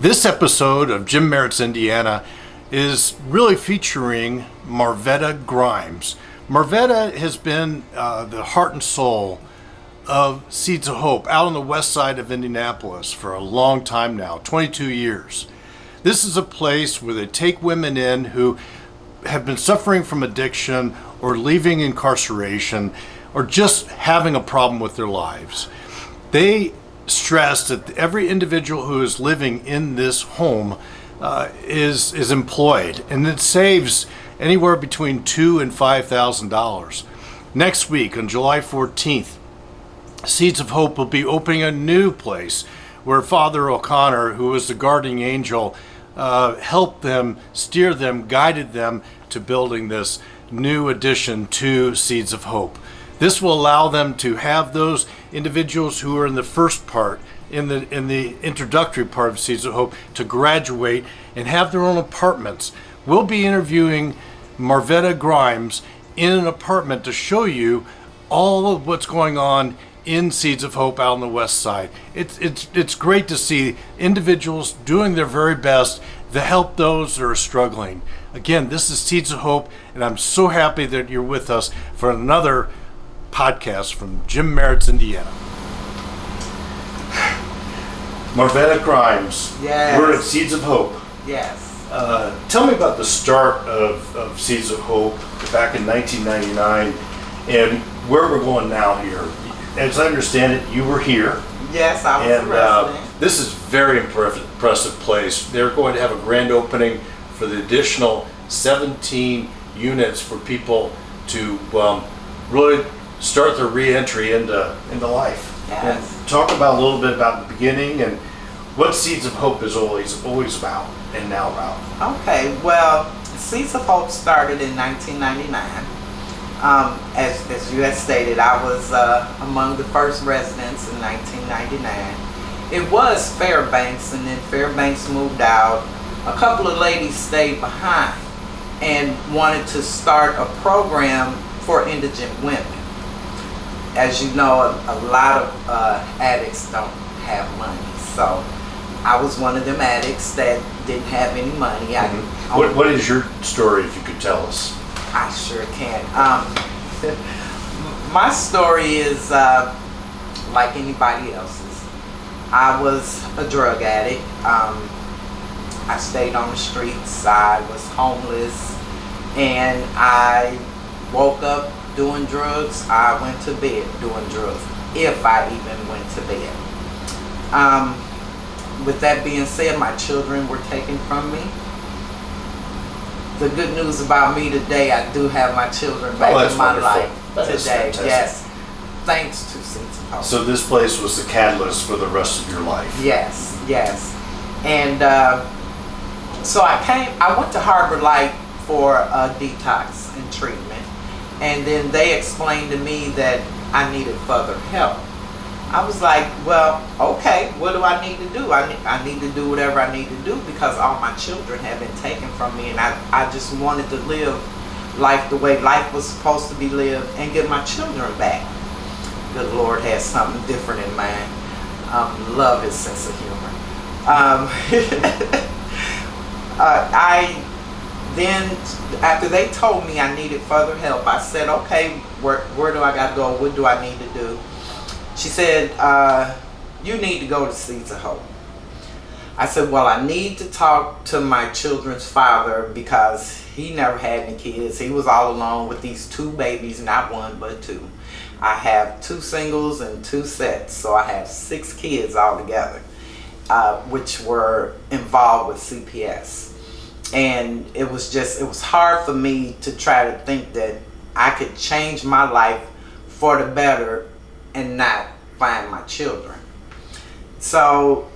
This episode of Jim Merritt's Indiana is really featuring Marvetta Grimes. Marvetta has been the heart and soul of Seeds of Hope out on the west side of Indianapolis for a long time now, 22 years. This is a place where they take women in who have been suffering from addiction or leaving incarceration or just having a problem with their lives. They stress that every individual who is living in this home is employed, and it saves anywhere between $2,000 and $5,000. Next week, on July 14th, Seeds of Hope will be opening a new place where Father O'Connor, who was the guardian angel, helped them, steered them, guided them to building this new addition to Seeds of Hope. This will allow them to have those individuals who are in the first part, in the introductory part of Seeds of Hope, to graduate and have their own apartments. We'll be interviewing Marvetta Grimes in an apartment to show you all of what's going on in Seeds of Hope out on the west side. It's great to see individuals doing their very best to help those that are struggling. Again, this is Seeds of Hope, and I'm so happy that you're with us for another podcast from Jim Merritt's Indiana. Marvetta Grimes. Yes. We're at Seeds of Hope. Yes. Tell me about the start of Seeds of Hope back in 1999 and where we're going now here. As I understand it, you were here. Yes, I was a resident. This is a very impressive place. They're going to have a grand opening for the additional 17 units for people to really start their re-entry into life. Yes. And talk about a little bit about the beginning and what Seeds of Hope is always about and now about. Okay, well, Seeds of Hope started in 1999. As you had stated, I was among the first residents in 1999. It was Fairbanks, and then Fairbanks moved out. A couple of ladies stayed behind and wanted to start a program for indigent women. As you know, a lot of addicts don't have money, so I was one of them addicts that didn't have any money. What is your story, if you could tell us? I sure can. My story is like anybody else's. I was a drug addict. I stayed on the streets. I was homeless, and I woke up doing drugs. I went to bed doing drugs, if I even went to bed. With that being said, my children were taken from me. The good news about me today, I do have my children back in my life today. Yes, thanks to Seeds of Hope. So this place was the catalyst for the rest of your life. Yes, yes. And so I went to Harbor Light for a detox and treatment. And then they explained to me that I needed further help. I was like, well, okay, what do I need to do? I need to do whatever I need to do because all my children have been taken from me, and I just wanted to live life the way life was supposed to be lived and get my children back. The Lord has something different in mind. Love his sense of humor. Then after they told me I needed further help, I said, okay, where do I got to go? What do I need to do? She said, you need to go to Seeds of Hope. I said, well, I need to talk to my children's father because he never had any kids. He was all alone with these two babies, not one, but two. I have 2 singles and 2 sets, so I have 6 kids altogether, which were involved with CPS. And it was hard for me to try to think that I could change my life for the better and not find my children. So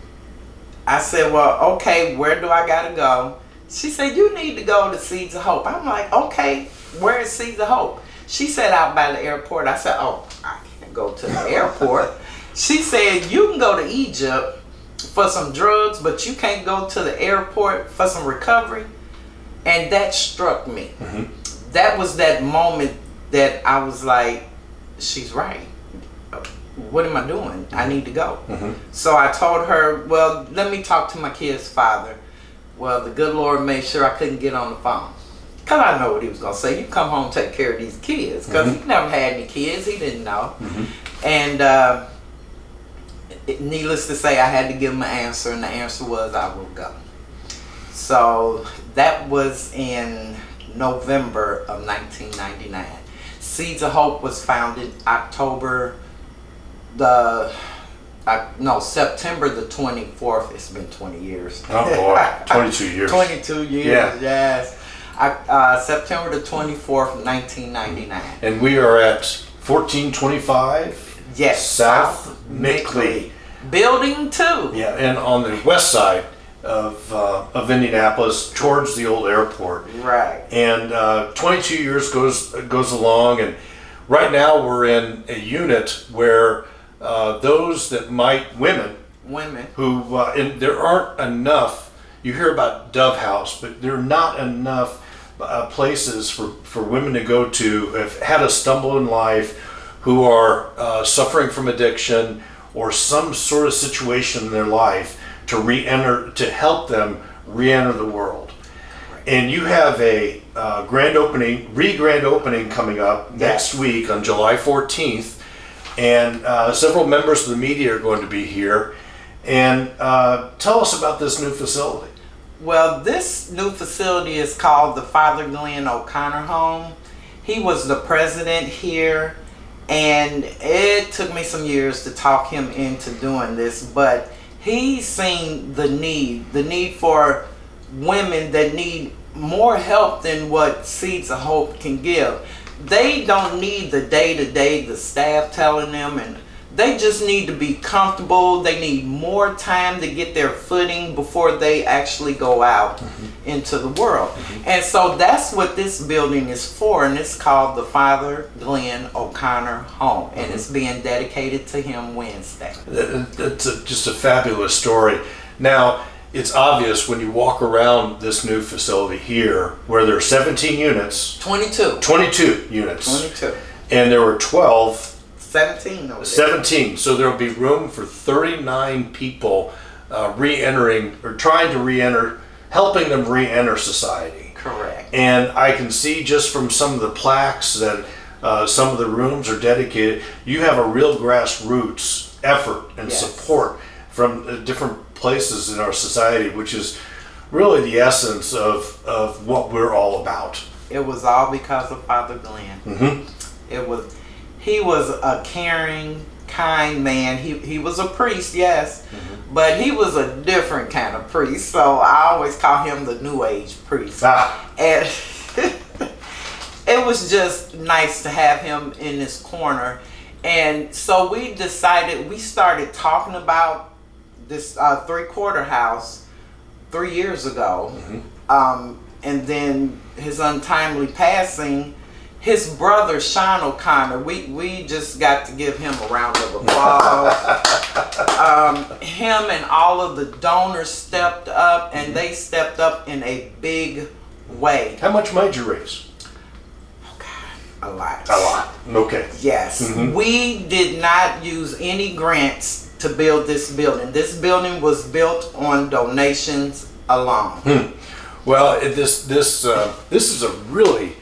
I said, well, okay, where do I gotta go? She said, you need to go to Seeds of Hope. I'm like, okay, where is Seeds of Hope? She said, out by the airport. I said, oh, I can't go to the airport. She said, you can go to Egypt for some drugs, but you can't go to the airport for some recovery. And that struck me. Mm-hmm. That was that moment that I was like, she's right. what am I doing? I need to go. So I told her, well, let me talk to my kid's father. Well, the good Lord made sure I couldn't get on the phone. Because I know what he was going to say. You come home and take care of these kids. Because he never had any kids. He didn't know. And needless to say, I had to give him an answer. And the answer was, I will go. So that was in November of 1999. Seeds of Hope was founded September the 24th. It's been 20 years. Oh boy, 22 years. 22 years, yes. September the 24th, 1999. And we are at 1425 South Mickley. Building 2. Yeah, and on the west side of Indianapolis, towards the old airport. Right. And 22 years goes along, and right now we're in a unit where those that women who and there aren't enough. You hear about Dove House, but there are not enough places for women to go to have had a stumble in life, who are suffering from addiction or some sort of situation in their life, to help them re-enter the world. And you have a grand opening coming up next week on July 14th, and several members of the media are going to be here. And tell us about this new facility. Well, this new facility is called the Father Glenn O'Connor Home. He was the president here, and it took me some years to talk him into doing this, but he's seen the need for women that need more help than what Seeds of Hope can give. They don't need the day-to-day, the staff telling them, and they just need to be comfortable. They need more time to get their footing before they actually go out into the world. And so that's what this building is for, and it's called the Father Glenn O'Connor Home, and it's being dedicated to him Wednesday. That's just a fabulous story. Now, it's obvious when you walk around this new facility here, where there are 17 units. 22. 22 units. 22. And there were 17 over there. 17. So there will be room for 39 people re-entering, or trying to re-enter, helping them re-enter society. Correct. And I can see just from some of the plaques that some of the rooms are dedicated, you have a real grassroots effort and support from different places in our society, which is really the essence of what we're all about. It was all because of Father Glenn. He was a caring, kind man. He was a priest, yes, but he was a different kind of priest. So I always call him the New Age priest. And it was just nice to have him in this corner. And so we started talking about this three-quarter house 3 years ago. And then his untimely passing, his brother Sean O'Connor, we just got to give him a round of applause. Him and all of the donors stepped up, and they stepped up in a big way. How much money did you raise? Oh God, a lot. A lot. Okay. Yes. We did not use any grants to build this building. This building was built on donations alone. Well, this is a really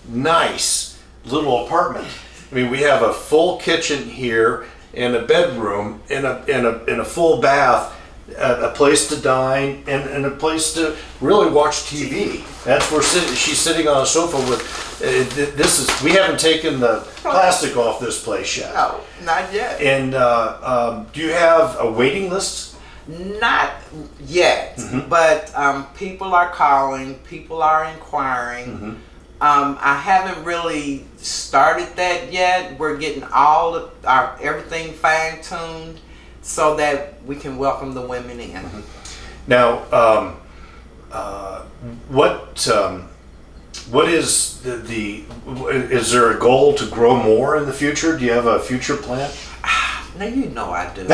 nice little apartment. I mean, we have a full kitchen here, and a bedroom, and a full bath, a place to dine, and a place to really watch TV. That's where she's sitting on a sofa with. We haven't taken the plastic off this place yet. No, not yet. And do you have a waiting list? Not yet, but people are calling, people are inquiring. I haven't really started that yet. We're getting all of everything fine-tuned so that we can welcome the women in. Now, what is is there a goal to grow more in the future? Do you have a future plan? Now you know I do.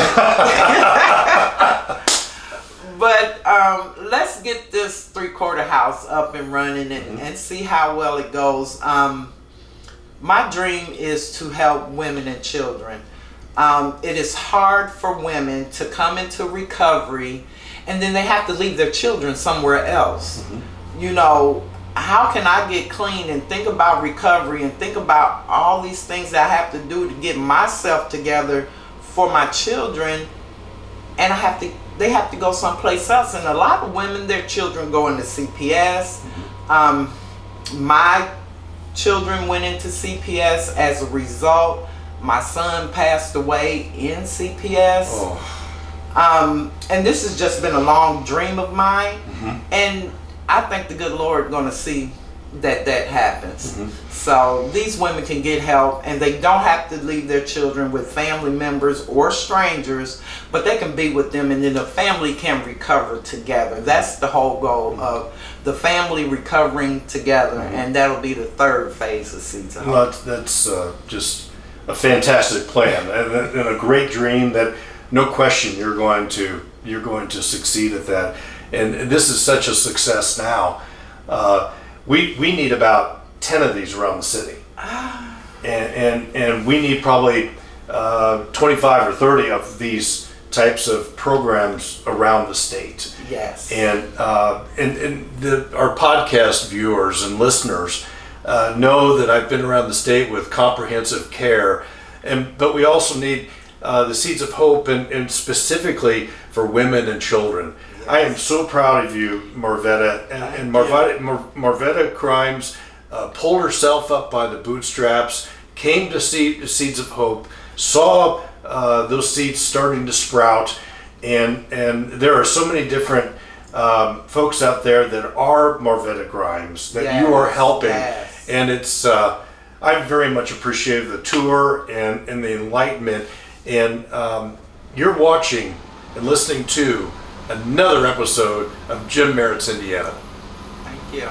But let's get this three-quarter house up and running and see how well it goes. My dream is to help women and children. It is hard for women to come into recovery and then they have to leave their children somewhere else. You know, how can I get clean and think about recovery and think about all these things that I have to do to get myself together for my children, and they have to go someplace else. And a lot of women, their children go into CPS. My children went into CPS as a result. My son passed away in CPS. And this has just been a long dream of mine. And I think the good Lord going to see that happens. So these women can get help, and they don't have to leave their children with family members or strangers, but they can be with them, and then the family can recover together. That's the whole goal of the family recovering together, and that'll be the third phase of Seeds of Hope. Well, that's just a fantastic plan and a great dream that no question you're going to succeed at that. And this is such a success now. We need about 10 of these around the city, and we need probably 25 or 30 of these types of programs around the state. Yes. And our podcast viewers and listeners know that I've been around the state with comprehensive care, but we also need the Seeds of Hope, and specifically for women and children. Yes. I am so proud of you, Marvetta, and Marvetta Grimes pulled herself up by the bootstraps, came to see Seeds of Hope, saw those seeds starting to sprout, and there are so many different folks out there that are Marvetta Grimes that you are helping, and it's I very much appreciate the tour and the enlightenment, and you're watching and listening to another episode of Jim Merritt's Indiana. Thank you.